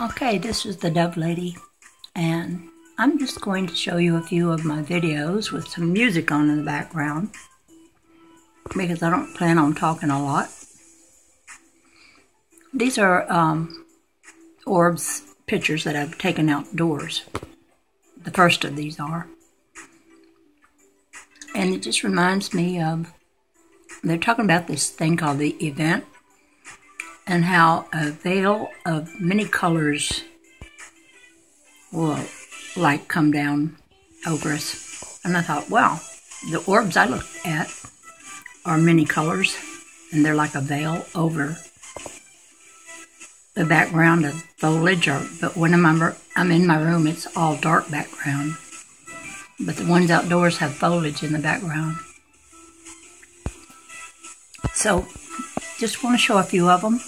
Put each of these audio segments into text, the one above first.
Okay, this is the Dove Lady, and I'm just going to show you a few of my videos with some music on in the background because I don't plan on talking a lot. These are orbs pictures that I've taken outdoors. The first of these are. And it just reminds me of, they're talking about this thing called the event and how a veil of many colors will like come down over us. And I thought, wow, the orbs I looked at are many colors and they're like a veil over the background of foliage. But when I'm in my room, it's all dark background. But the ones outdoors have foliage in the background. So just want to show a few of them.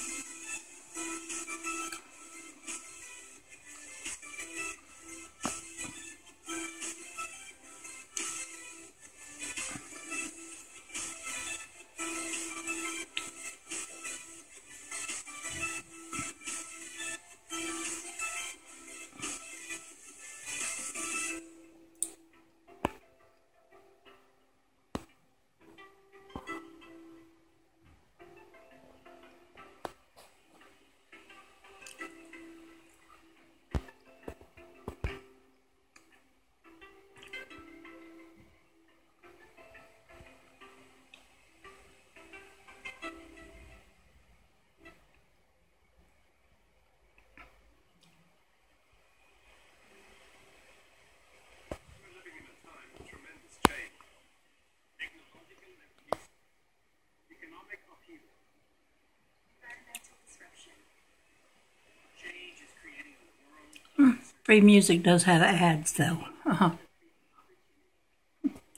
Free music does have ads, though.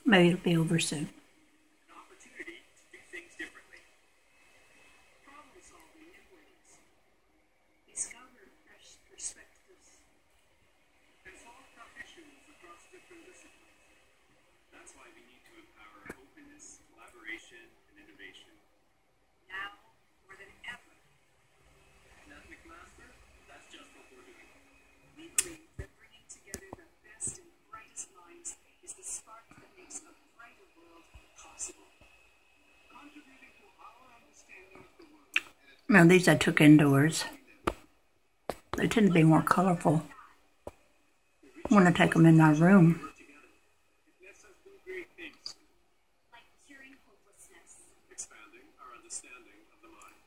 Maybe it'll be over soon. Discover fresh perspectives and solve tough issues across different disciplines. That's why we need to empower openness, collaboration, and innovation. Now more than ever. At McMaster, that's just what we're doing. We believe that bringing together the best and brightest minds is the spark that makes a brighter world possible. Contributing to our understanding of the world. Now, these I took indoors. They tend to be more colorful. I want to take them in my room. Like curing hopelessness, expanding our understanding of the mind,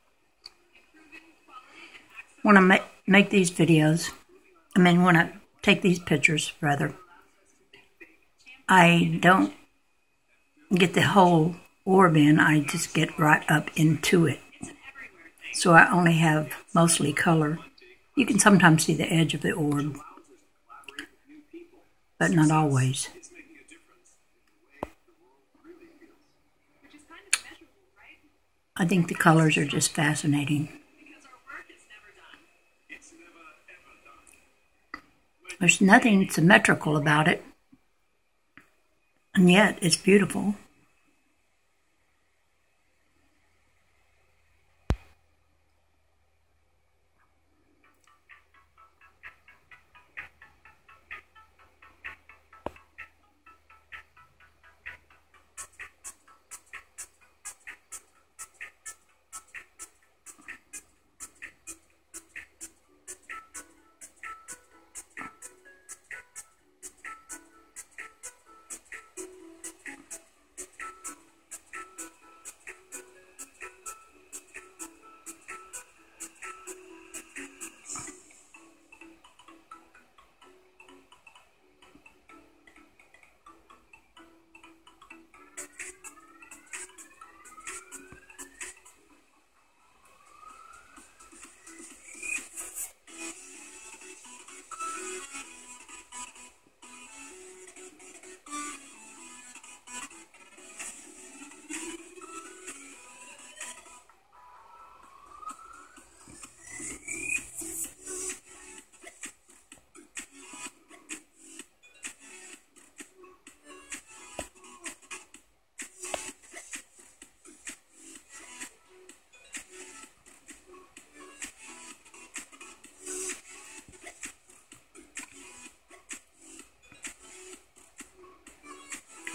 improving quality and access. When I make these videos, when I take these pictures, rather, I don't get the whole orb in. I just get right up into it. So I only have mostly color. You can sometimes see the edge of the orb, but not always. I think the colors are just fascinating. There's nothing symmetrical about it, and yet it's beautiful.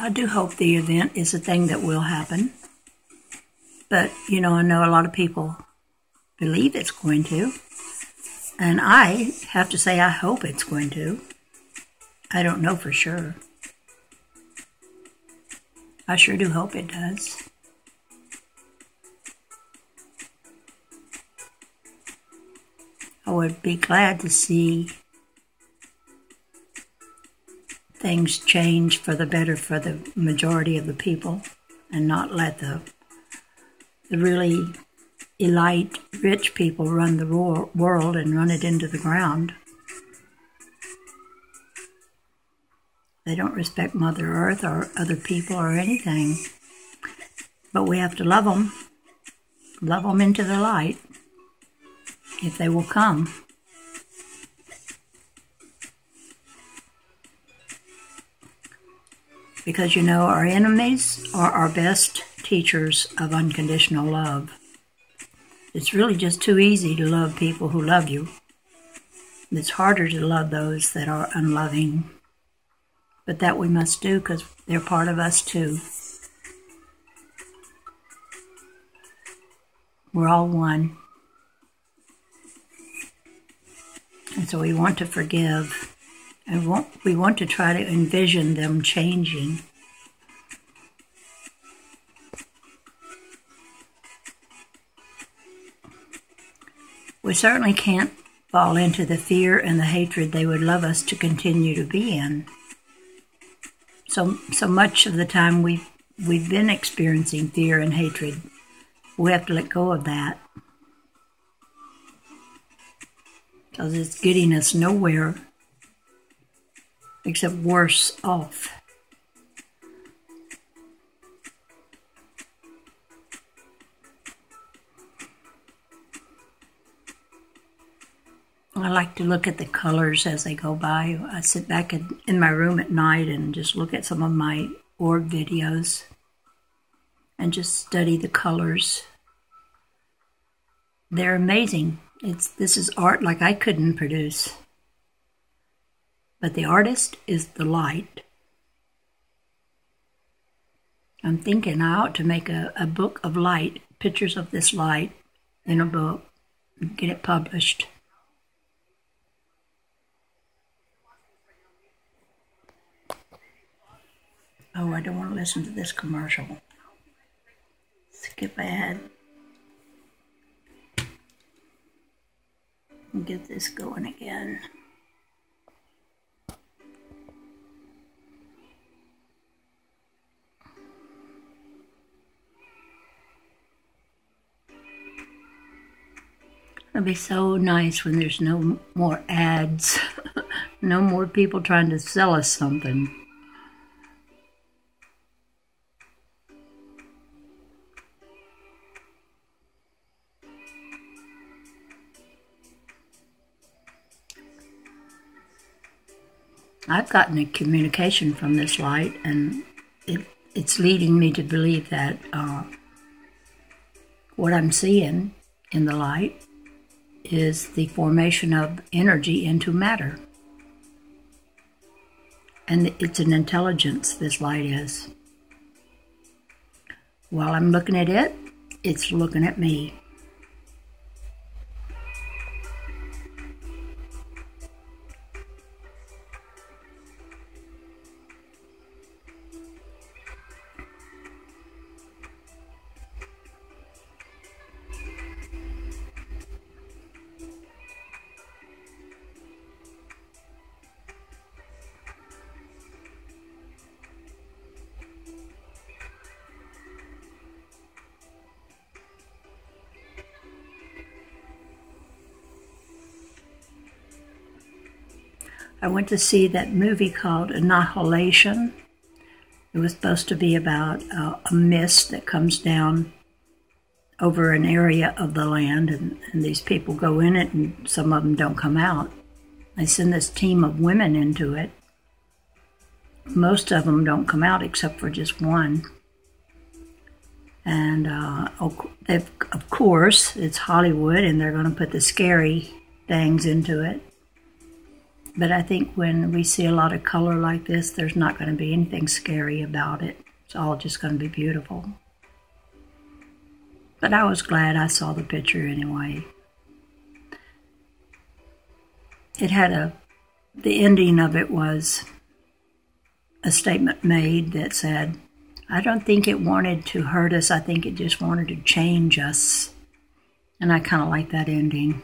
I do hope the event is a thing that will happen. But, you know, I know a lot of people believe it's going to. And I have to say I hope it's going to. I don't know for sure. I sure do hope it does. I would be glad to see things change for the better for the majority of the people and not let the really elite rich people run the world and run it into the ground. They don't respect Mother Earth or other people or anything. But we have to love them into the light, if they will come. Because, you know, our enemies are our best teachers of unconditional love. It's really just too easy to love people who love you. It's harder to love those that are unloving. But that we must do because they're part of us too. We're all one. And so we want to forgive. And we want to try to envision them changing. We certainly can't fall into the fear and the hatred they would love us to continue to be in. So much of the time we've been experiencing fear and hatred. We have to let go of that. Because it's getting us nowhere except worse off. I like to look at the colors as they go by. I sit back in my room at night and just look at some of my org videos and just study the colors. They're amazing. This is art like I couldn't produce. But the artist is the light. I'm thinking I ought to make a book of light, pictures of this light in a book, and get it published. Oh, I don't want to listen to this commercial. Skip ahead. And get this going again. It'll be so nice when there's no more ads, no more people trying to sell us something. I've gotten a communication from this light, and it's leading me to believe that what I'm seeing in the light is the formation of energy into matter. And it's an intelligence, this light is. While I'm looking at it, it's looking at me. I went to see that movie called Annihilation. It was supposed to be about a mist that comes down over an area of the land, and these people go in it, and some of them don't come out. They send this team of women into it. Most of them don't come out except for just one. And of course, it's Hollywood, and they're going to put the scary things into it. But I think when we see a lot of color like this, there's not going to be anything scary about it. It's all just going to be beautiful. But I was glad I saw the picture anyway. It had the ending of it was a statement made that said, I don't think it wanted to hurt us. I think it just wanted to change us. And I kind of like that ending.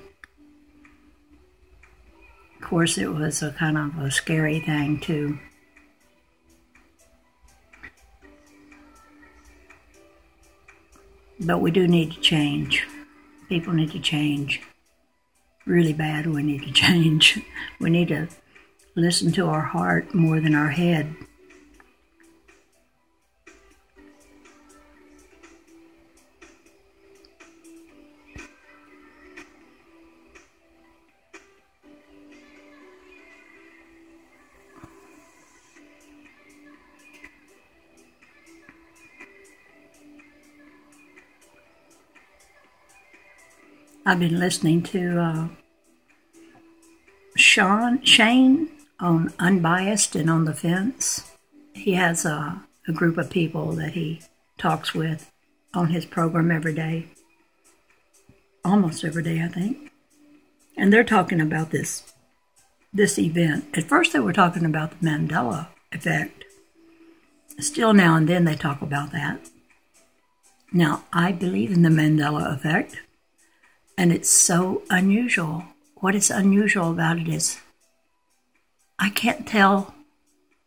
Of course, it was a kind of a scary thing, too. But we do need to change. People need to change. Really bad, we need to change. We need to listen to our heart more than our head. I've been listening to Shane on Unbiased and On the Fence. He has a group of people that he talks with on his program every day. Almost every day, I think. And they're talking about this event. At first they were talking about the Mandela effect. Still now and then they talk about that. Now, I believe in the Mandela effect. And it's so unusual. What is unusual about it is I can't tell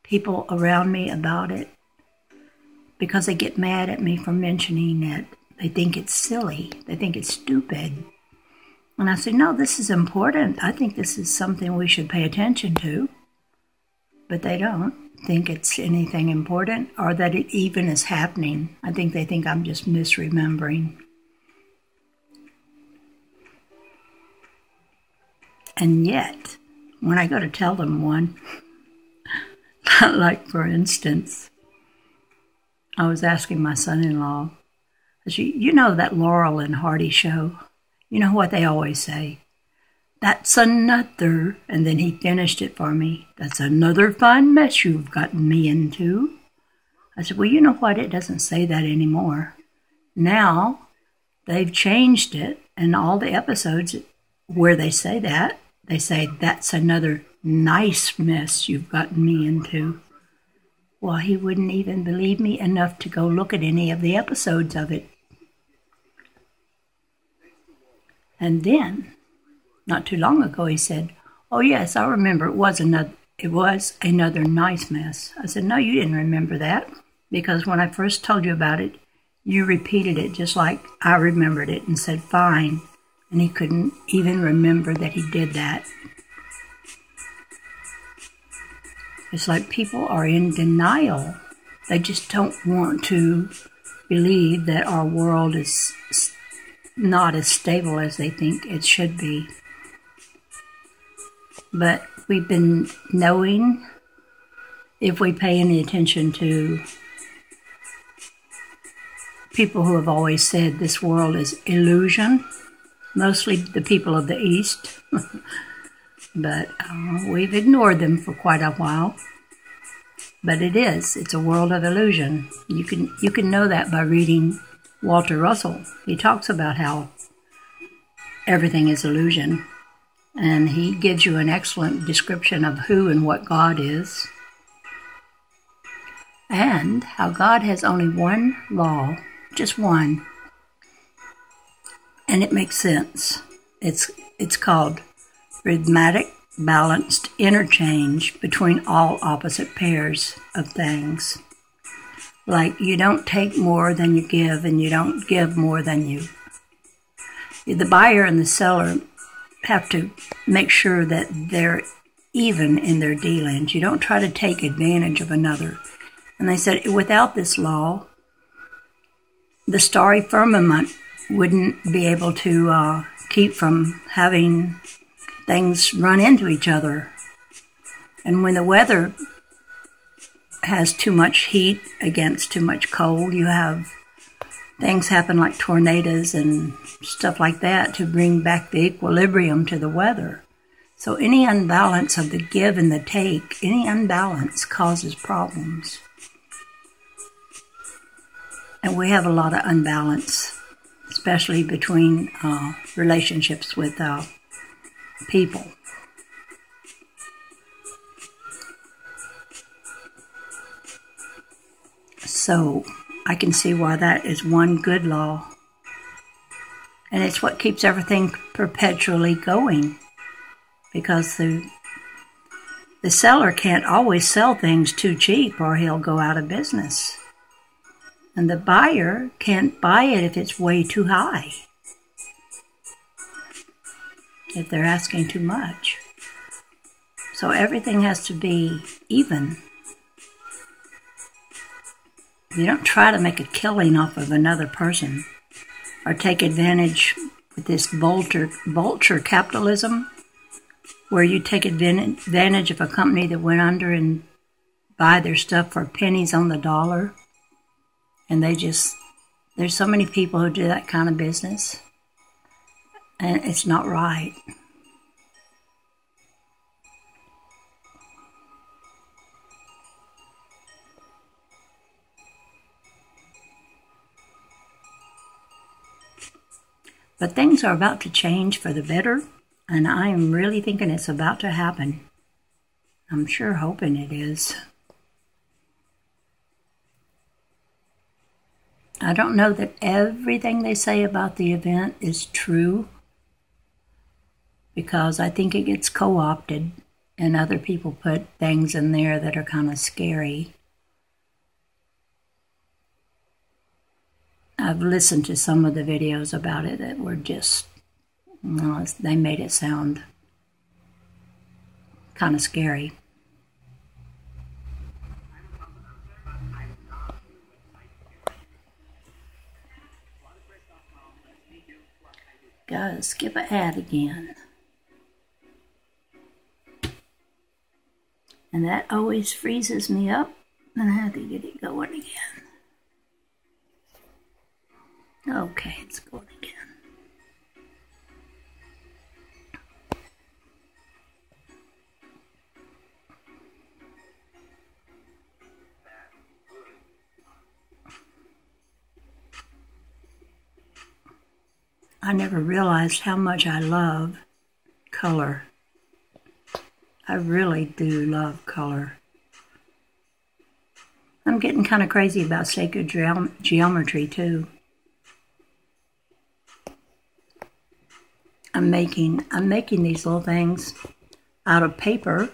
people around me about it because they get mad at me for mentioning it. They think it's silly. They think it's stupid. And I say, no, this is important. I think this is something we should pay attention to. But they don't think it's anything important or that it even is happening. I think they think I'm just misremembering. And yet, when I go to tell them one, like for instance, I was asking my son-in-law, you know that Laurel and Hardy show? You know what they always say? That's another, and then he finished it for me, that's another fine mess you've gotten me into. I said, well, you know what? It doesn't say that anymore. Now, they've changed it, and all the episodes where they say that, they say, that's another nice mess you've gotten me into. Well, he wouldn't even believe me enough to go look at any of the episodes of it. And then, not too long ago, he said, oh yes, I remember it was another nice mess. I said, no, you didn't remember that, because when I first told you about it, you repeated it just like I remembered it and said, fine. And he couldn't even remember that he did that. It's like people are in denial. They just don't want to believe that our world is not as stable as they think it should be. But we've been knowing, if we pay any attention to people who have always said this world is illusion, mostly the people of the East, but we've ignored them for quite a while. But it's a world of illusion. You can know that by reading Walter Russell. He talks about how everything is illusion, and he gives you an excellent description of who and what God is, and how God has only one law, just one. And it makes sense. It's called rhythmic balanced interchange between all opposite pairs of things. Like you don't take more than you give, and you don't give more than you. The buyer and the seller have to make sure that they're even in their dealings. You don't try to take advantage of another. And they said without this law, the starry firmament wouldn't be able to keep from having things run into each other. And when the weather has too much heat against too much cold, you have things happen like tornadoes and stuff like that to bring back the equilibrium to the weather. So any unbalance of the give and the take, any unbalance causes problems. And we have a lot of unbalance, especially between relationships with people. So I can see why that is one good law. And it's what keeps everything perpetually going. Because the seller can't always sell things too cheap or he'll go out of business. And the buyer can't buy it if it's way too high. If they're asking too much. So everything has to be even. You don't try to make a killing off of another person or take advantage with this vulture capitalism where you take advantage of a company that went under and buy their stuff for pennies on the dollar. And there's so many people who do that kind of business. And it's not right. But things are about to change for the better, and I am really thinking it's about to happen. I'm sure hoping it is. I don't know that everything they say about the event is true, because I think it gets co-opted, and other people put things in there that are kind of scary. I've listened to some of the videos about it that were just, they made it sound kind of scary. Gotta skip an ad again. And that always freezes me up, and I have to get it going again. Okay, it's going again. I never realized how much I love color. I really do love color. I'm getting kind of crazy about sacred geometry too. I'm making these little things out of paper,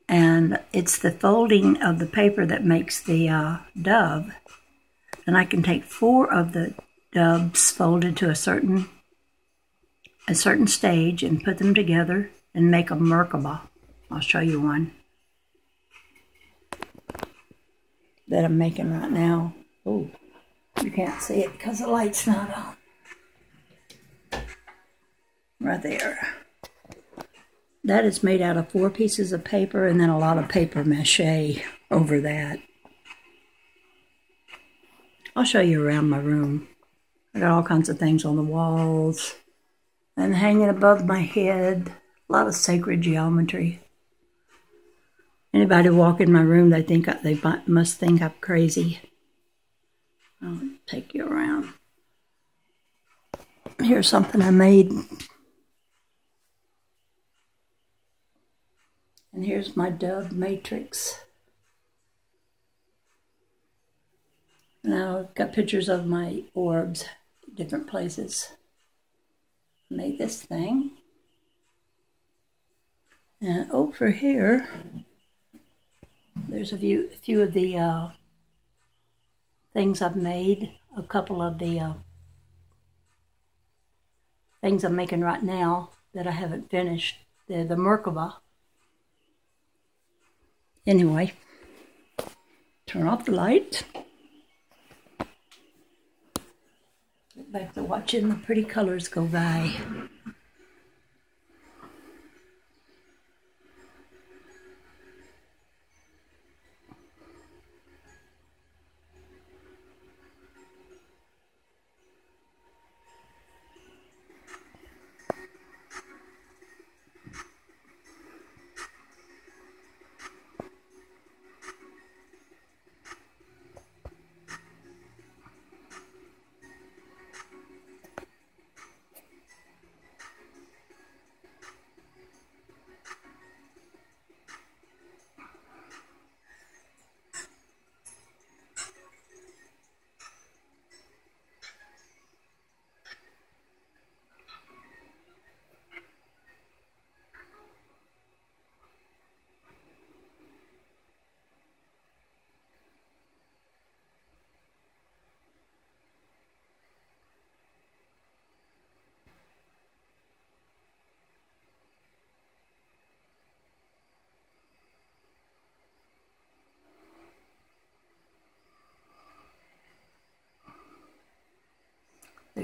and it's the folding of the paper that makes the dove. And I can take 4 of the doves folded to a certain stage and put them together and make a Merkaba. I'll show you one that I'm making right now. Oh, you can't see it because the light's not on. Right there. That is made out of 4 pieces of paper and then a lot of paper mache over that. I'll show you around my room. I got all kinds of things on the walls and hanging above my head. A lot of sacred geometry. Anybody walk in my room, they must think I'm crazy. I'll take you around. Here's something I made. And here's my dove matrix. Now I've got pictures of my orbs, different places. Made this thing. And over here, there's a few of the things I've made. A couple of the things I'm making right now that I haven't finished. They're the Merkaba. Anyway, turn off the light. Get back to watching the pretty colors go by.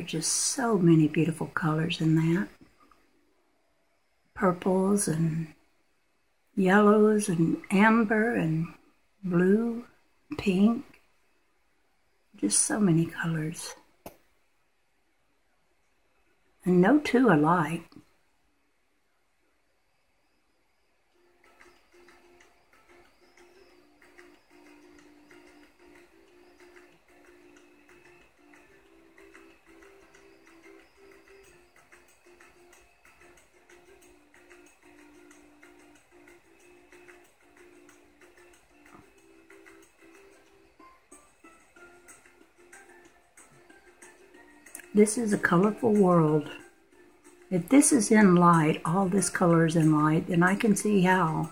There's just so many beautiful colors in that. Purples and yellows and amber and blue, pink. Just so many colors. And no two alike. This is a colorful world. If this is in light, all this color is in light, then I can see how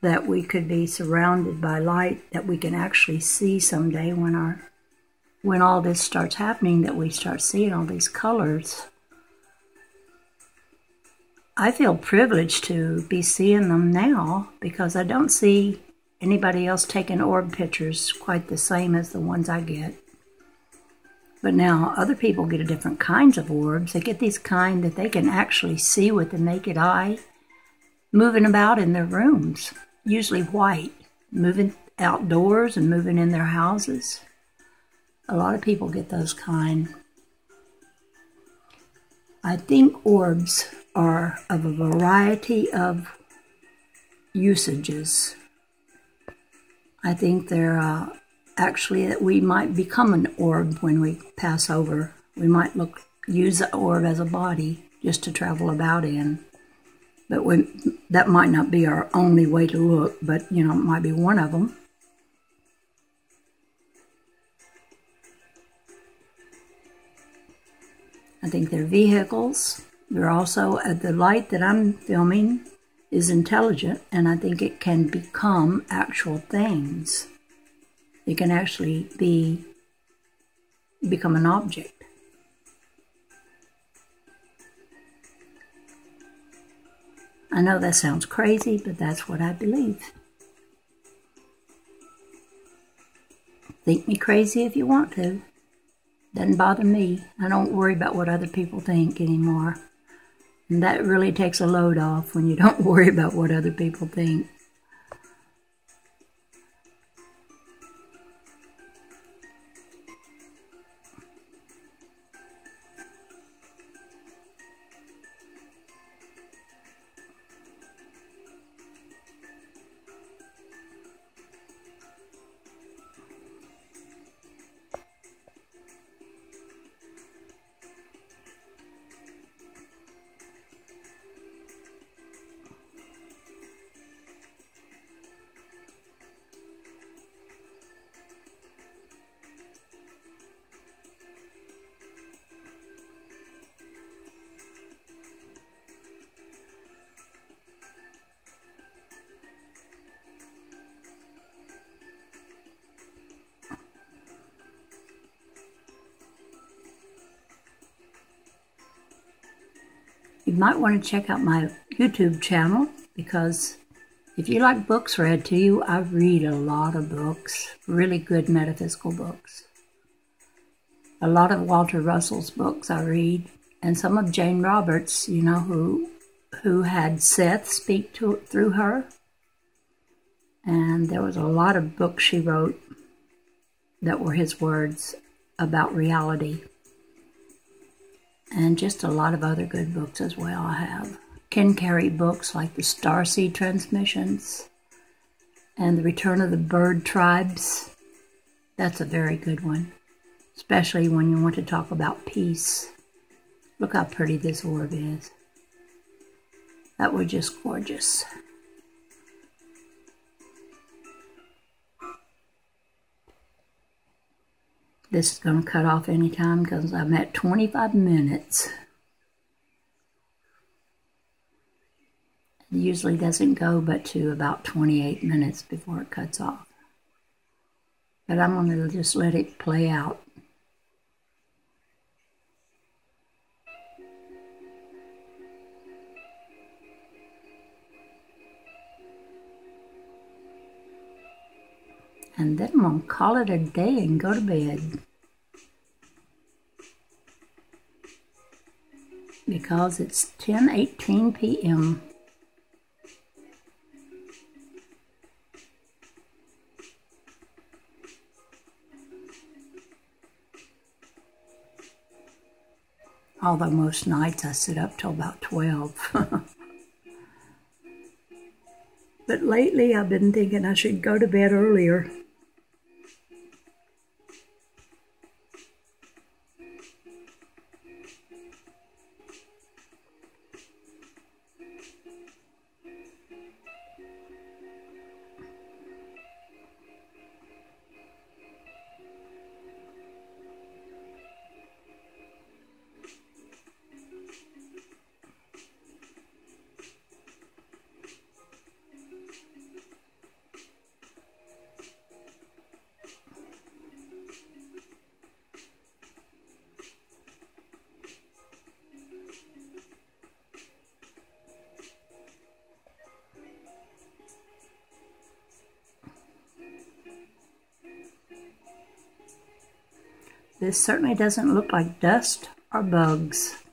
that we could be surrounded by light that we can actually see someday when all this starts happening, that we start seeing all these colors. I feel privileged to be seeing them now because I don't see anybody else taking orb pictures quite the same as the ones I get. But now other people get different kinds of orbs. They get these kind that they can actually see with the naked eye moving about in their rooms, usually white, moving outdoors and moving in their houses. A lot of people get those kind. I think orbs are of a variety of usages. I think they're actually that we might become an orb when we pass over. We might use the orb as a body just to travel about in. But that might not be our only way to look, but it might be one of them. I think they're vehicles. They're also, the light that I'm filming is intelligent, and I think it can become actual things. It can actually become an object. I know that sounds crazy, but that's what I believe. Think me crazy if you want to. Doesn't bother me. I don't worry about what other people think anymore. And that really takes a load off when you don't worry about what other people think. You might want to check out my YouTube channel, because if you like books read to you, I read a lot of books, really good metaphysical books. A lot of Walter Russell's books I read, and some of Jane Roberts, who had Seth speak through her. And there was a lot of books she wrote that were his words about reality. And just a lot of other good books as well I have. Ken Carey books like the Starseed Transmissions and The Return of the Bird Tribes. That's a very good one, especially when you want to talk about peace. Look how pretty this orb is. That was just gorgeous. This is going to cut off anytime because I'm at 25 minutes. It usually doesn't go but to about 28 minutes before it cuts off. But I'm going to just let it play out. And then I'm going to call it a day and go to bed. because it's 10:18 p.m. Although most nights I sit up till about 12. But lately I've been thinking I should go to bed earlier. This certainly doesn't look like dust or bugs.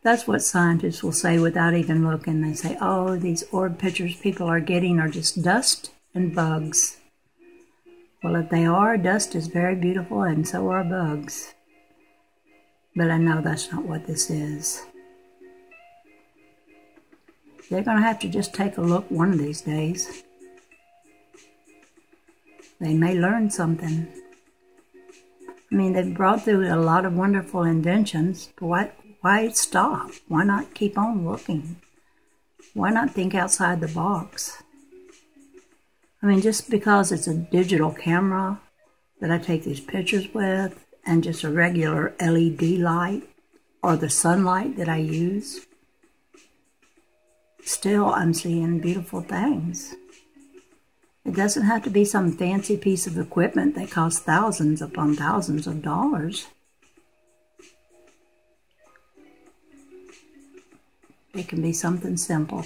That's what scientists will say without even looking. They say, oh, these orb pictures people are getting are just dust and bugs. Well, if they are, dust is very beautiful and so are bugs. But I know that's not what this is. They're going to have to just take a look one of these days. They may learn something. I mean, they've brought through a lot of wonderful inventions, but why stop? Why not keep on looking? Why not think outside the box? I mean, just because it's a digital camera that I take these pictures with, and just a regular LED light, or the sunlight that I use, still I'm seeing beautiful things. It doesn't have to be some fancy piece of equipment that costs thousands upon thousands of dollars. It can be something simple.